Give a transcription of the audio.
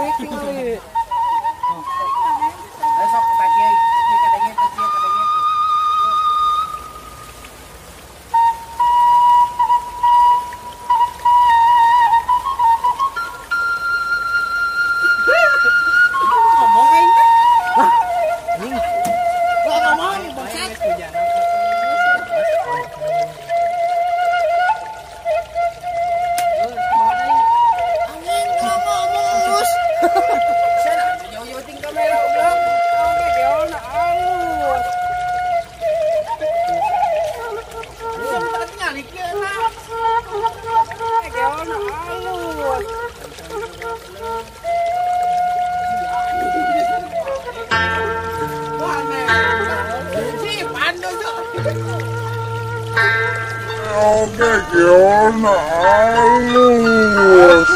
Besok kita kiai, kadangnya itu kadangnya itu. Ngomong aing teh. Lah, anjing. Gua ngomong, bangsat. Anjing, ngomong mus. Saya jauh-jauh ting kamera udah. Oke, geol na alus. Sempat nyalik ya nah. Geol na alus. Si Pando tuh. Oke, gimana halus.